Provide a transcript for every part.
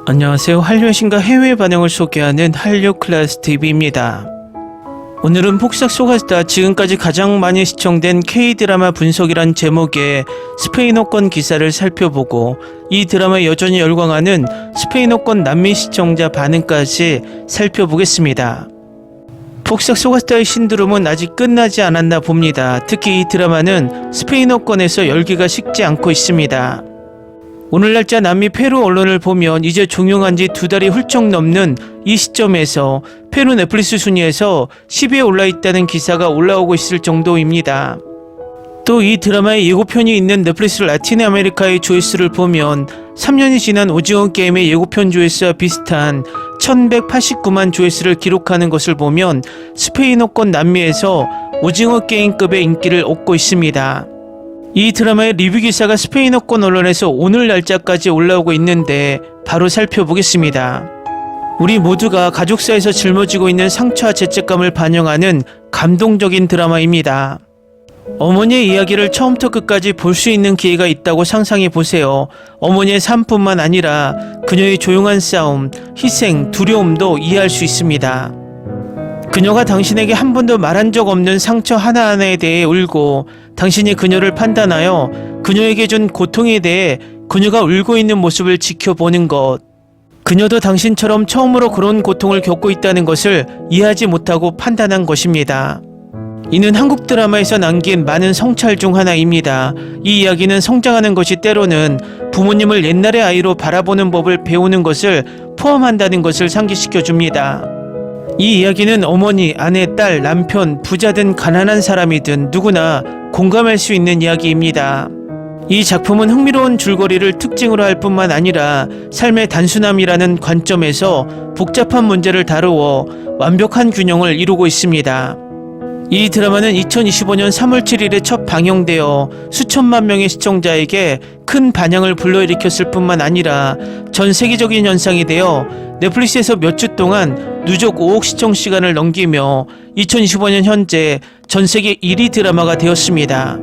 안녕하세요. 한류 신과 해외 반응을 소개하는 한류 클래스 TV입니다. 오늘은 폭삭 속았다 지금까지 가장 많이 시청된 K-드라마 분석이란 제목의 스페인어권 기사를 살펴보고 이 드라마에 여전히 열광하는 스페인어권 남미 시청자 반응까지 살펴보겠습니다. 폭삭 속았다의 신드롬은 아직 끝나지 않았나 봅니다. 특히 이 드라마는 스페인어권에서 열기가 식지 않고 있습니다. 오늘 날짜 남미 페루 언론을 보면 이제 종영한 지 2달이 훌쩍 넘는 이 시점에서 페루 넷플릭스 순위에서 10위에 올라있다는 기사가 올라오고 있을 정도입니다. 또 이 드라마의 예고편이 있는 넷플릭스 라틴 아메리카의 조회수를 보면 3년이 지난 오징어 게임의 예고편 조회수와 비슷한 1189만 조회수를 기록하는 것을 보면 스페인어권 남미에서 오징어 게임급의 인기를 얻고 있습니다. 이 드라마의 리뷰 기사가 스페인어권 언론에서 오늘 날짜까지 올라오고 있는데 바로 살펴보겠습니다. 우리 모두가 가족사에서 짊어지고 있는 상처와 죄책감을 반영하는 감동적인 드라마입니다. 어머니의 이야기를 처음부터 끝까지 볼 수 있는 기회가 있다고 상상해 보세요. 어머니의 삶뿐만 아니라 그녀의 조용한 싸움, 희생, 두려움도 이해할 수 있습니다. 그녀가 당신에게 한 번도 말한 적 없는 상처 하나하나에 대해 울고 당신이 그녀를 판단하여 그녀에게 준 고통에 대해 그녀가 울고 있는 모습을 지켜보는 것. 그녀도 당신처럼 처음으로 그런 고통을 겪고 있다는 것을 이해하지 못하고 판단한 것입니다. 이는 한국 드라마에서 남긴 많은 성찰 중 하나입니다. 이 이야기는 성장하는 것이 때로는 부모님을 옛날의 아이로 바라보는 법을 배우는 것을 포함한다는 것을 상기시켜줍니다. 이 이야기는 어머니, 아내, 딸, 남편, 부자든 가난한 사람이든 누구나 공감할 수 있는 이야기입니다. 이 작품은 흥미로운 줄거리를 특징으로 할 뿐만 아니라 삶의 단순함이라는 관점에서 복잡한 문제를 다루어 완벽한 균형을 이루고 있습니다. 이 드라마는 2025년 3월 7일에 첫 방영되어 수천만 명의 시청자에게 큰 반향을 불러일으켰을 뿐만 아니라 전 세계적인 현상이 되어 넷플릭스에서 몇 주 동안 누적 5억 시청 시간을 넘기며 2025년 현재 전 세계 1위 드라마가 되었습니다.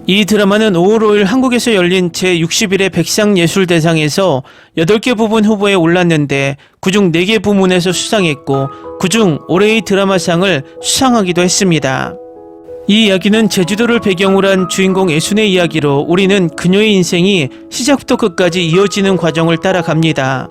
이 드라마는 5월 5일 한국에서 열린 제61회 백상예술대상에서 8개 부문 후보에 올랐는데 그중 4개 부문에서 수상했고 그중 올해의 드라마상을 수상하기도 했습니다. 이 이야기는 제주도를 배경으로 한 주인공 애순의 이야기로 우리는 그녀의 인생이 시작부터 끝까지 이어지는 과정을 따라갑니다.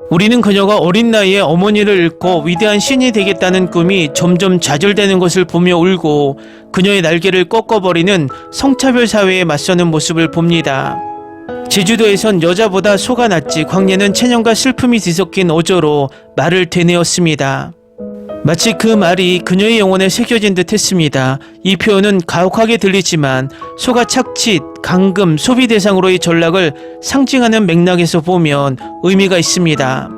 우리는 그녀가 어린 나이에 어머니를 잃고 위대한 신이 되겠다는 꿈이 점점 좌절되는 것을 보며 울고 그녀의 날개를 꺾어버리는 성차별 사회에 맞서는 모습을 봅니다. 제주도에선 여자보다 소가 낫지 광예는 체념과 슬픔이 뒤섞인 어조로 말을 되뇌었습니다. 마치 그 말이 그녀의 영혼에 새겨진 듯 했습니다. 이 표현은 가혹하게 들리지만 소가 착취, 감금, 소비 대상으로의 전락을 상징하는 맥락에서 보면 의미가 있습니다.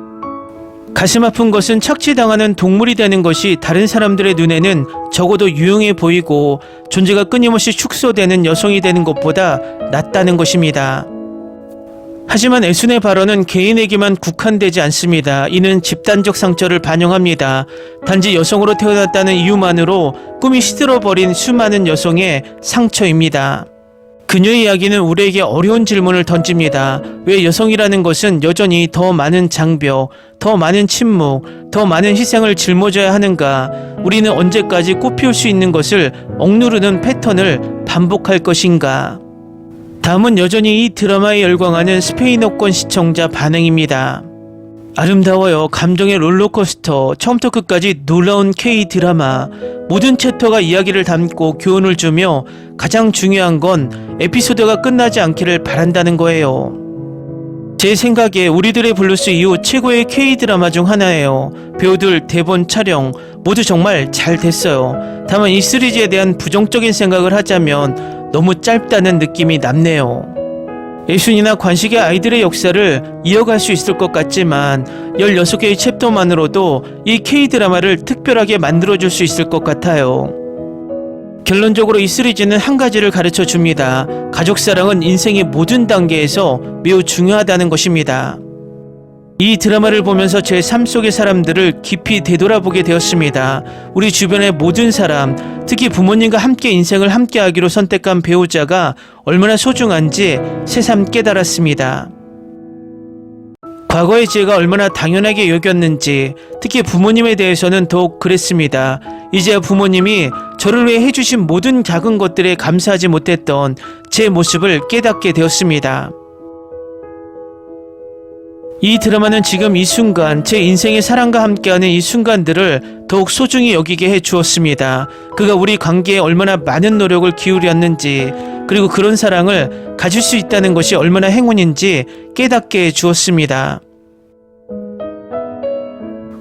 가슴 아픈 것은 착취당하는 동물이 되는 것이 다른 사람들의 눈에는 적어도 유용해 보이고 존재가 끊임없이 축소되는 여성이 되는 것보다 낫다는 것입니다. 하지만 애순의 발언은 개인에게만 국한되지 않습니다. 이는 집단적 상처를 반영합니다. 단지 여성으로 태어났다는 이유만으로 꿈이 시들어버린 수많은 여성의 상처입니다. 그녀의 이야기는 우리에게 어려운 질문을 던집니다. 왜 여성이라는 것은 여전히 더 많은 장벽, 더 많은 침묵, 더 많은 희생을 짊어져야 하는가? 우리는 언제까지 꽃피울 수 있는 것을 억누르는 패턴을 반복할 것인가? 다음은 여전히 이 드라마에 열광하는 스페인어권 시청자 반응입니다. 아름다워요. 감정의 롤러코스터. 처음부터 끝까지 놀라운 K-드라마. 모든 챕터가 이야기를 담고 교훈을 주며 가장 중요한 건 에피소드가 끝나지 않기를 바란다는 거예요. 제 생각에 우리들의 블루스 이후 최고의 K-드라마 중 하나예요. 배우들, 대본, 촬영 모두 정말 잘 됐어요. 다만 이 시리즈에 대한 부정적인 생각을 하자면 너무 짧다는 느낌이 남네요. 애순이나 관식의 아이들의 역사를 이어갈 수 있을 것 같지만 16개의 챕터만으로도 이 K-드라마를 특별하게 만들어줄 수 있을 것 같아요. 결론적으로 이 시리즈는 한 가지를 가르쳐 줍니다. 가족사랑은 인생의 모든 단계에서 매우 중요하다는 것입니다. 이 드라마를 보면서 제 삶 속의 사람들을 깊이 되돌아보게 되었습니다. 우리 주변의 모든 사람, 특히 부모님과 함께 인생을 함께하기로 선택한 배우자가 얼마나 소중한지 새삼 깨달았습니다. 과거의 제가 얼마나 당연하게 여겼는지, 특히 부모님에 대해서는 더욱 그랬습니다. 이제야 부모님이 저를 위해 해주신 모든 작은 것들에 감사하지 못했던 제 모습을 깨닫게 되었습니다. 이 드라마는 지금 이 순간, 제 인생의 사랑과 함께하는 이 순간들을 더욱 소중히 여기게 해주었습니다. 그가 우리 관계에 얼마나 많은 노력을 기울였는지, 그리고 그런 사랑을 가질 수 있다는 것이 얼마나 행운인지 깨닫게 해주었습니다.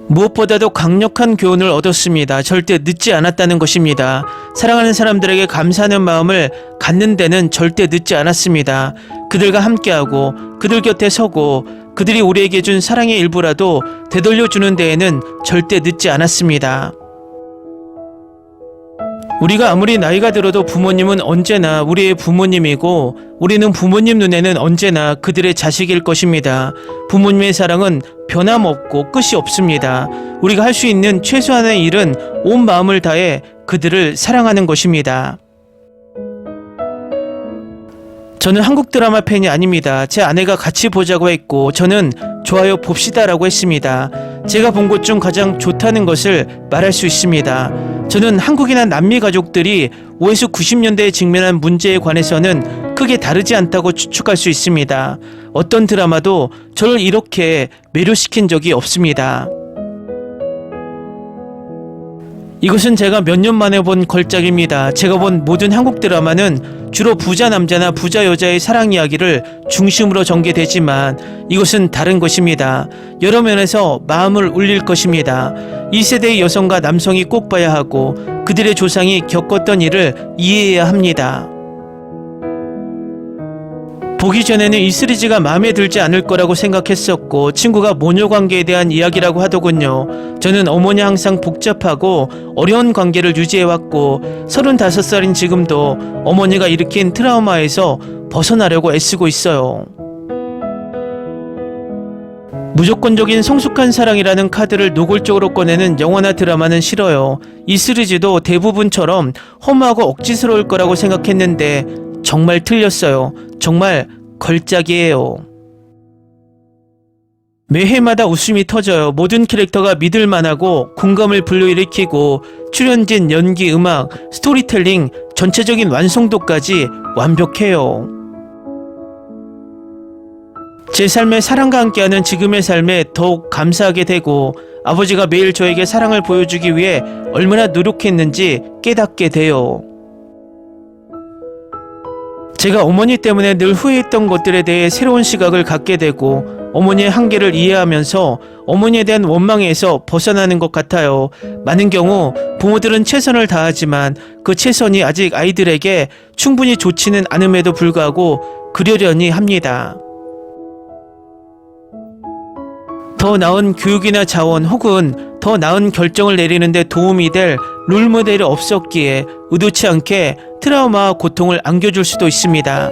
무엇보다도 강력한 교훈을 얻었습니다. 절대 늦지 않았다는 것입니다. 사랑하는 사람들에게 감사하는 마음을 갖는 데는 절대 늦지 않았습니다. 그들과 함께하고 그들 곁에 서고 그들이 우리에게 준 사랑의 일부라도 되돌려주는 데에는 절대 늦지 않았습니다. 우리가 아무리 나이가 들어도 부모님은 언제나 우리의 부모님이고 우리는 부모님 눈에는 언제나 그들의 자식일 것입니다. 부모님의 사랑은 변함없고 끝이 없습니다. 우리가 할 수 있는 최소한의 일은 온 마음을 다해 그들을 사랑하는 것입니다. 저는 한국 드라마 팬이 아닙니다. 제 아내가 같이 보자고 했고 저는 좋아요 봅시다라고 했습니다. 제가 본 것 중 가장 좋다는 것을 말할 수 있습니다. 저는 한국이나 남미 가족들이 5에서 90년대에 직면한 문제에 관해서는 크게 다르지 않다고 추측할 수 있습니다. 어떤 드라마도 저를 이렇게 매료시킨 적이 없습니다. 이것은 제가 몇 년 만에 본 걸작입니다. 제가 본 모든 한국 드라마는 주로 부자 남자나 부자 여자의 사랑 이야기를 중심으로 전개되지만 이것은 다른 것입니다. 여러 면에서 마음을 울릴 것입니다. 이 세대의 여성과 남성이 꼭 봐야 하고 그들의 조상이 겪었던 일을 이해해야 합니다. 보기 전에는 이 시리즈가 마음에 들지 않을 거라고 생각했었고 친구가 모녀 관계에 대한 이야기라고 하더군요. 저는 어머니 항상 복잡하고 어려운 관계를 유지해왔고 35살인 지금도 어머니가 일으킨 트라우마에서 벗어나려고 애쓰고 있어요. 무조건적인 성숙한 사랑이라는 카드를 노골적으로 꺼내는 영화나 드라마는 싫어요. 이 시리즈도 대부분처럼 험하고 억지스러울 거라고 생각했는데 정말 틀렸어요. 정말 걸작이에요. 매회마다 웃음이 터져요. 모든 캐릭터가 믿을만하고 공감을 불러일으키고 출연진, 연기, 음악, 스토리텔링, 전체적인 완성도까지 완벽해요. 제 삶에 사랑과 함께하는 지금의 삶에 더욱 감사하게 되고 아버지가 매일 저에게 사랑을 보여주기 위해 얼마나 노력했는지 깨닫게 돼요. 제가 어머니 때문에 늘 후회했던 것들에 대해 새로운 시각을 갖게 되고 어머니의 한계를 이해하면서 어머니에 대한 원망에서 벗어나는 것 같아요. 많은 경우 부모들은 최선을 다하지만 그 최선이 아직 아이들에게 충분히 좋지는 않음에도 불구하고 그러려니 합니다. 더 나은 교육이나 자원 혹은 더 나은 결정을 내리는 데 도움이 될 롤모델이 없었기에 의도치 않게 트라우마와 고통을 안겨줄 수도 있습니다.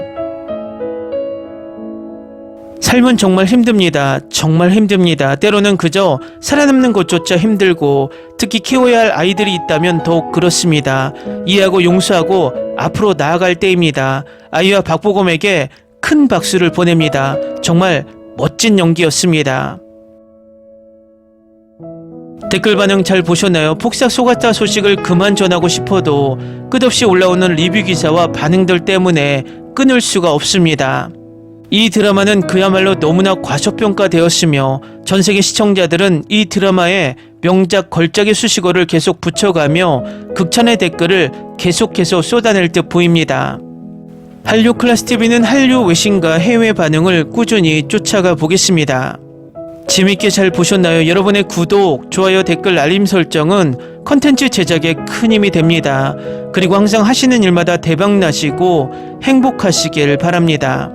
삶은 정말 힘듭니다. 정말 힘듭니다. 때로는 그저 살아남는 것조차 힘들고 특히 키워야 할 아이들이 있다면 더욱 그렇습니다. 이해하고 용서하고 앞으로 나아갈 때입니다. 아이와 박보검에게 큰 박수를 보냅니다. 정말 멋진 연기였습니다. 댓글 반응 잘 보셨나요? 폭삭 속았다 소식을 그만 전하고 싶어도 끝없이 올라오는 리뷰 기사와 반응들 때문에 끊을 수가 없습니다. 이 드라마는 그야말로 너무나 과소평가되었으며 전세계 시청자들은 이 드라마에 명작 걸작의 수식어를 계속 붙여가며 극찬의 댓글을 계속해서 쏟아낼 듯 보입니다. 한류 클래스 TV는 한류 외신과 해외 반응을 꾸준히 쫓아가 보겠습니다. 재밌게 잘 보셨나요? 여러분의 구독, 좋아요, 댓글, 알림 설정은 컨텐츠 제작에 큰 힘이 됩니다. 그리고 항상 하시는 일마다 대박 나시고 행복하시길 바랍니다.